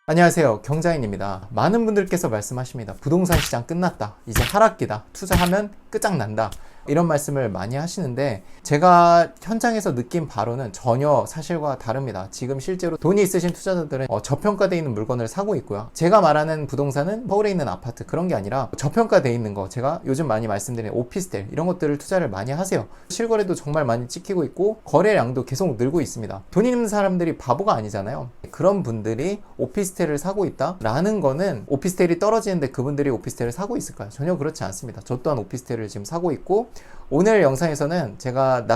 안녕하세요, 경자인입니다. 많은 분들께서 말씀하십니다. 부동산 시장 끝났다, 이제 하락기다, 투자하면 끝장난다, 이런 말씀을 많이 하시는데, 제가 현장에서 느낀 바로는 전혀 사실과 다릅니다. 지금 실제로 돈이 있으신 투자자들은 저평가되어 있는 물건을 사고 있고요. 제가 말하는 부동산은 서울에 있는 아파트, 그런 게 아니라 저평가되어 있는 거, 제가 요즘 많이 말씀드린 오피스텔, 이런 것들을 투자를 많이 하세요. 실거래도 정말 많이 찍히고 있고 거래량도 계속 늘고 있습니다. 돈 있는 사람들이 바보가 아니잖아요. 그런 분들이 오피스텔을 사고 있다라는 거는, 오피스텔이 떨어지는데 그분들이 오피스텔을 사고 있을까요? 전혀 그렇지 않습니다. 저 또한 오피스텔을 지금 사고 있고, 오늘 영상에서는 제가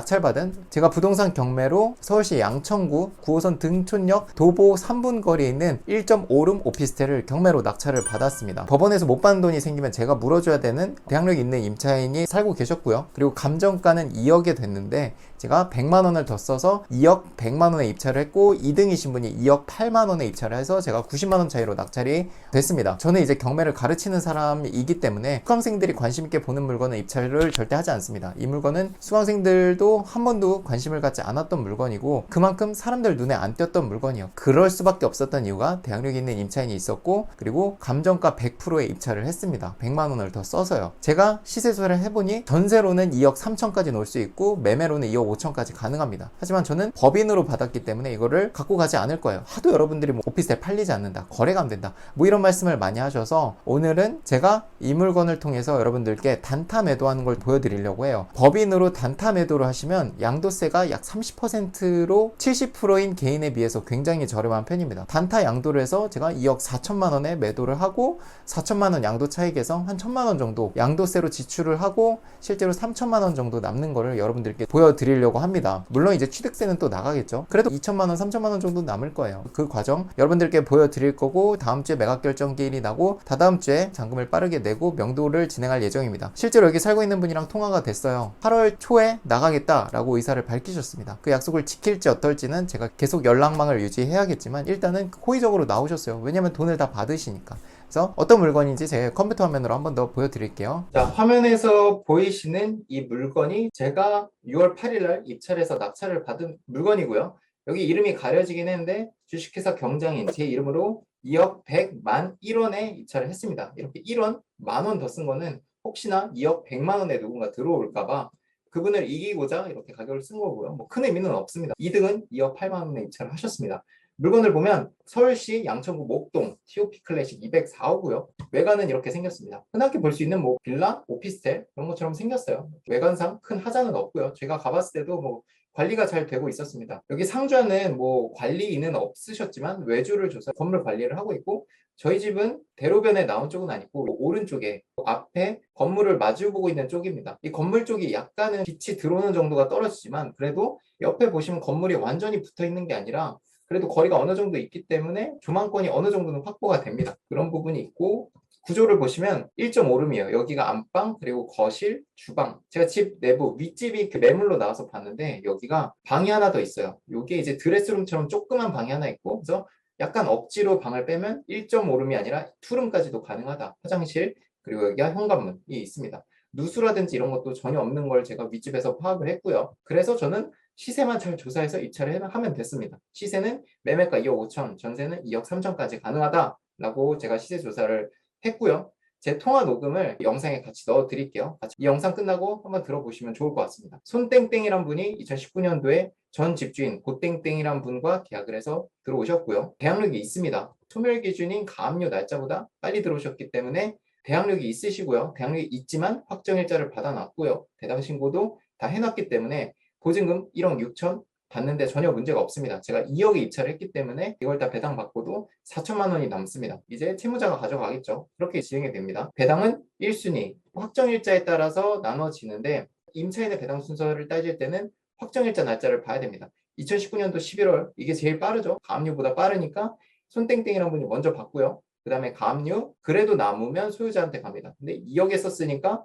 제가 부동산 경매로 서울시 양천구 9호선 등촌역 도보 3분 거리에 있는 1.5룸 오피스텔을 경매로 낙찰을 받았습니다. 법원에서 못 받는 돈이 생기면 제가 물어줘야 되는 대학력 있는 임차인이 살고 계셨고요. 그리고 감정가는 2억에 됐는데 제가 100만 원을 더 써서 2억 100만 원에 입찰을 했고, 2등이신 분이 2억 8만 원에 입찰을 해서 제가 90만 원 차이로 낙찰이 됐습니다. 저는 이제 경매를 가르치는 사람이기 때문에 수강생들이 관심 있게 보는 물건은 입찰을 절대 하지 않습니다. 이 물건은 수강생들도 한 번도 관심을 갖지 않았던 물건이고, 그만큼 사람들 눈에 안 띄었던 물건이요. 그럴 수밖에 없었던 이유가 대학력 있는 임차인이 있었고, 그리고 감정가 100%에 입찰을 했습니다. 100만 원을 더 써서요. 제가 시세 조사를 해보니 전세로는 2억 3천까지 놓을 수 있고 매매로는 2억 5천까지 가능합니다. 하지만 저는 법인으로 받았기 때문에 이거를 갖고 가지 않을 거예요. 하도 여러분들이 오피스텔 팔리지 않는다, 거래가 안 된다, 이런 말씀을 많이 하셔서, 오늘은 제가 이 물건을 통해서 여러분들께 단타 매도하는 걸 보여드리려고 해요. 법인으로 단타 매도를 하시면 양도세가 약 30%로 70%인 개인에 비해서 굉장히 저렴한 편입니다. 단타 양도를 해서 제가 2억 4천만 원에 매도를 하고, 4천만 원 양도 차익에서 한 1천만 원 정도 양도세로 지출을 하고 실제로 3천만 원 정도 남는 거를 여러분들께 보여드리려고 합니다. 물론 이제 취득세는 또 나가겠죠. 그래도 2천만 원, 3천만 원 정도 남을 거예요. 그 과정 여러분들께 보여드릴 거고, 다음 주에 매각 결정 기일이 나고 다다음 주에 잔금을 빠르게 내고 명도를 진행할 예정입니다. 실제로 여기 살고 있는 분이랑 통화가 됐어요. 8월 초에 나가겠다라고 의사를 밝히셨습니다. 그 약속을 지킬지 어떨지는 제가 계속 연락망을 유지해야겠지만, 일단은 호의적으로 나오셨어요. 왜냐면 돈을 다 받으시니까. 그래서 어떤 물건인지 제가 컴퓨터 화면으로 한번 더 보여드릴게요. 자, 화면에서 보이시는 이 물건이 제가 6월 8일 날 입찰해서 낙찰을 받은 물건이고요. 여기 이름이 가려지긴 했는데 주식회사 경장인 제 이름으로 2억 100만 1원에 입찰을 했습니다. 이렇게 1원, 만원 더 쓴 거는 혹시나 2억 100만 원에 누군가 들어올까봐 그분을 이기고자 이렇게 가격을 쓴 거고요. 뭐 큰 의미는 없습니다. 2등은 2억 8만 원에 입찰을 하셨습니다. 물건을 보면 서울시 양천구 목동 TOP 클래식 204호고요. 외관은 이렇게 생겼습니다. 흔하게 볼 수 있는 뭐 빌라, 오피스텔 이런 것처럼 생겼어요. 외관상 큰 하자는 없고요. 제가 가봤을 때도 뭐 관리가 잘 되고 있었습니다. 여기 상주하는 뭐 관리인은 없으셨지만 외주를 줘서 건물 관리를 하고 있고, 저희 집은 대로변에 나온 쪽은 아니고 오른쪽에 앞에 건물을 마주보고 있는 쪽입니다. 이 건물 쪽이 약간은 빛이 들어오는 정도가 떨어지지만, 그래도 옆에 보시면 건물이 완전히 붙어 있는 게 아니라 그래도 거리가 어느 정도 있기 때문에 조망권이 어느 정도는 확보가 됩니다. 그런 부분이 있고, 구조를 보시면 1.5룸이에요. 여기가 안방, 그리고 거실, 주방. 제가 집 내부 윗집이 그 매물로 나와서 봤는데 여기가 방이 하나 더 있어요. 이게 이제 드레스룸처럼 조그만 방이 하나 있고, 그래서 약간 억지로 방을 빼면 1.5룸이 아니라 2룸까지도 가능하다. 화장실, 그리고 여기가 현관문이 있습니다. 누수라든지 이런 것도 전혀 없는 걸 제가 윗집에서 파악을 했고요. 그래서 저는 시세만 잘 조사해서 입찰을 하면 됐습니다. 시세는 매매가 2억 5천, 전세는 2억 3천까지 가능하다라고 제가 시세 조사를 했고요. 제 통화 녹음을 영상에 같이 넣어 드릴게요. 이 영상 끝나고 한번 들어보시면 좋을 것 같습니다. 손땡땡이란 분이 2019년도에 전 집주인 고땡땡이란 분과 계약을 해서 들어오셨고요. 대항력이 있습니다. 소멸 기준인 가압류 날짜보다 빨리 들어오셨기 때문에 대항력이 있으시고요. 대항력이 있지만 확정일자를 받아놨고요. 배당 신고도 다 해놨기 때문에 보증금 1억 6천 받는데 전혀 문제가 없습니다. 제가 2억에 입찰을 했기 때문에 이걸 다 배당 받고도 4천만 원이 남습니다. 이제 채무자가 가져가겠죠. 그렇게 진행이 됩니다. 배당은 1순위, 확정일자에 따라서 나눠지는데, 임차인의 배당 순서를 따질 때는 확정일자 날짜를 봐야 됩니다. 2019년도 11월, 이게 제일 빠르죠. 가압류보다 빠르니까 손땡땡이라는 분이 먼저 받고요. 그 다음에 가압류, 그래도 남으면 소유자한테 갑니다. 근데 2억에 썼으니까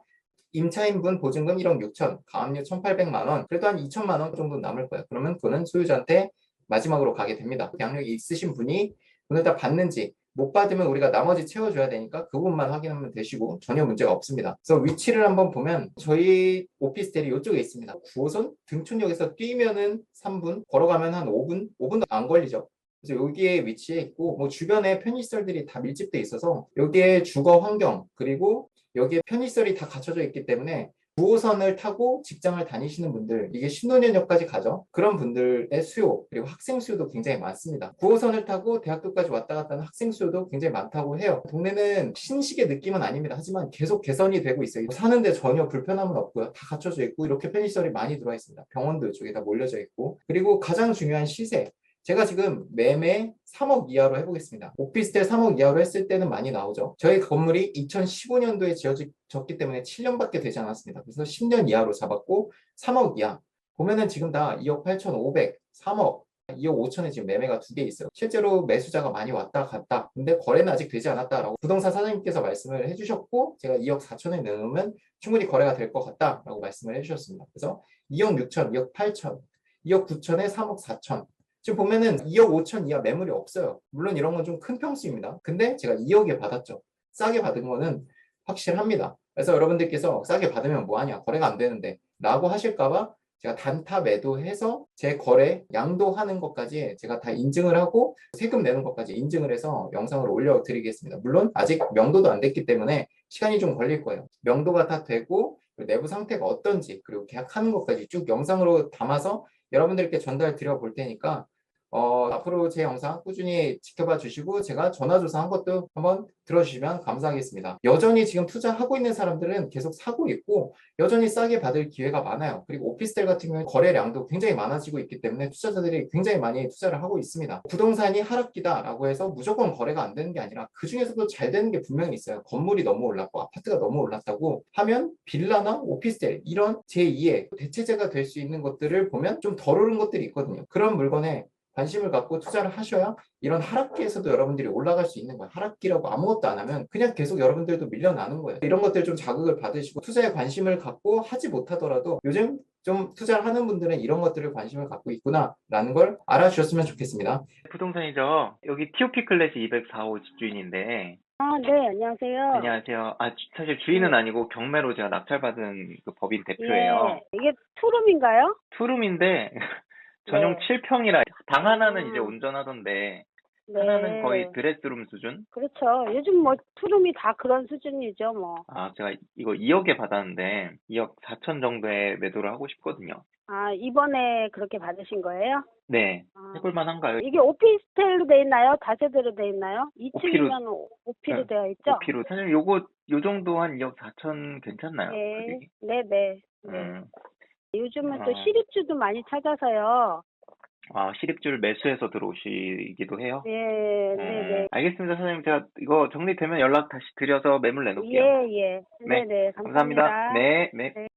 임차인분 보증금 1억 6천, 가압류 1,800만 원, 그래도 한 2천만 원 정도 남을 거예요. 그러면 그거는 소유자한테 마지막으로 가게 됩니다. 계약력이 있으신 분이 돈을 다 받는지, 못 받으면 우리가 나머지 채워줘야 되니까 그 부분만 확인하면 되시고 전혀 문제가 없습니다. 그래서 위치를 한번 보면 저희 오피스텔이 이쪽에 있습니다. 9호선 등촌역에서 뛰면은 3분, 걸어가면 한 5분, 5분도 안 걸리죠. 그래서 여기에 위치해 있고 뭐 주변에 편의시설들이 다 밀집돼 있어서 여기에 주거 환경 그리고 여기에 편의시설이 다 갖춰져 있기 때문에 9호선을 타고 직장을 다니시는 분들, 이게 신논현역까지 가죠. 그런 분들의 수요, 그리고 학생 수요도 굉장히 많습니다. 9호선을 타고 대학교까지 왔다 갔다 하는 학생 수요도 굉장히 많다고 해요. 동네는 신식의 느낌은 아닙니다. 하지만 계속 개선이 되고 있어요. 사는데 전혀 불편함은 없고요. 다 갖춰져 있고 이렇게 편의시설이 많이 들어와 있습니다. 병원도 이쪽에 다 몰려져 있고, 그리고 가장 중요한 시세. 제가 지금 매매 3억 이하로 해보겠습니다. 오피스텔 3억 이하로 했을 때는 많이 나오죠. 저희 건물이 2015년도에 지어졌기 때문에 7년밖에 되지 않았습니다. 그래서 10년 이하로 잡았고 3억 이하. 보면은 지금 다 2억 8,500, 3억, 2억 5천에 지금 매매가 두 개 있어요. 실제로 매수자가 많이 왔다 갔다. 근데 거래는 아직 되지 않았다라고 부동산 사장님께서 말씀을 해주셨고 제가 2억 4천에 넣으면 충분히 거래가 될 것 같다라고 말씀을 해주셨습니다. 그래서 2억 6천, 2억 8천, 2억 9천에 3억 4천. 지금 보면은 2억 5천 이하 매물이 없어요. 물론 이런 건 좀 큰 평수입니다. 근데 제가 2억에 받았죠. 싸게 받은 거는 확실합니다. 그래서 여러분들께서 싸게 받으면 뭐하냐, 거래가 안 되는데 라고 하실까봐 제가 단타 매도해서 제 거래 양도하는 것까지 제가 다 인증을 하고 세금 내는 것까지 인증을 해서 영상을 올려드리겠습니다. 물론 아직 명도도 안 됐기 때문에 시간이 좀 걸릴 거예요. 명도가 다 되고 내부 상태가 어떤지 그리고 계약하는 것까지 쭉 영상으로 담아서 여러분들께 전달 드려 볼 테니까 앞으로 제 영상 꾸준히 지켜봐 주시고 제가 전화조사한 것도 한번 들어주시면 감사하겠습니다. 여전히 지금 투자하고 있는 사람들은 계속 사고 있고 여전히 싸게 받을 기회가 많아요. 그리고 오피스텔 같은 경우는 거래량도 굉장히 많아지고 있기 때문에 투자자들이 굉장히 많이 투자를 하고 있습니다. 부동산이 하락기다라고 해서 무조건 거래가 안 되는 게 아니라 그 중에서도 잘 되는 게 분명히 있어요. 건물이 너무 올랐고 아파트가 너무 올랐다고 하면 빌라나 오피스텔 이런 제2의 대체제가 될 수 있는 것들을 보면 좀 덜 오른 것들이 있거든요. 그런 물건에 관심을 갖고 투자를 하셔야 이런 하락기에서도 여러분들이 올라갈 수 있는 거예요. 하락기라고 아무것도 안 하면 그냥 계속 여러분들도 밀려나는 거예요. 이런 것들 좀 자극을 받으시고 투자에 관심을 갖고 하지 못하더라도 요즘 좀 투자를 하는 분들은 이런 것들을 관심을 갖고 있구나라는 걸 알아주셨으면 좋겠습니다. 부동산이죠. 여기 TOP 클래스 204호 집주인인데, 아, 네, 안녕하세요. 안녕하세요. 사실 주인은 네. 아니고 경매로 제가 낙찰받은 그 법인 대표예요. 예, 이게 투룸인가요? 투룸인데, 전용 네. 7평이라 방 하나는 이제 아, 온전하던데, 하나는 거의 네. 드레스룸 수준? 그렇죠. 요즘 뭐 투룸이 다 그런 수준이죠, 뭐. 제가 이거 2억에 받았는데, 2억 4천 정도에 매도를 하고 싶거든요. 아, 이번에 그렇게 받으신 거예요? 네. 아, 해볼 만한가요? 이게 오피스텔로 돼 있나요? 다세대로 돼 있나요? 오피로, 2층이면 오피로 되어 있죠? 오피로. 사실 요 정도 한 2억 4천 괜찮나요? 네, 가격이? 네, 네, 네. 음, 요즘은 또 어, 시립주도 많이 찾아서요. 시립주를 매수해서 들어오시기도 해요? 네, 네, 네. 알겠습니다, 사장님. 제가 이거 정리되면 연락 다시 드려서 매물 내놓을게요. 예, 예. 네, 네, 네. 감사합니다. 감사합니다. 네, 네. 네.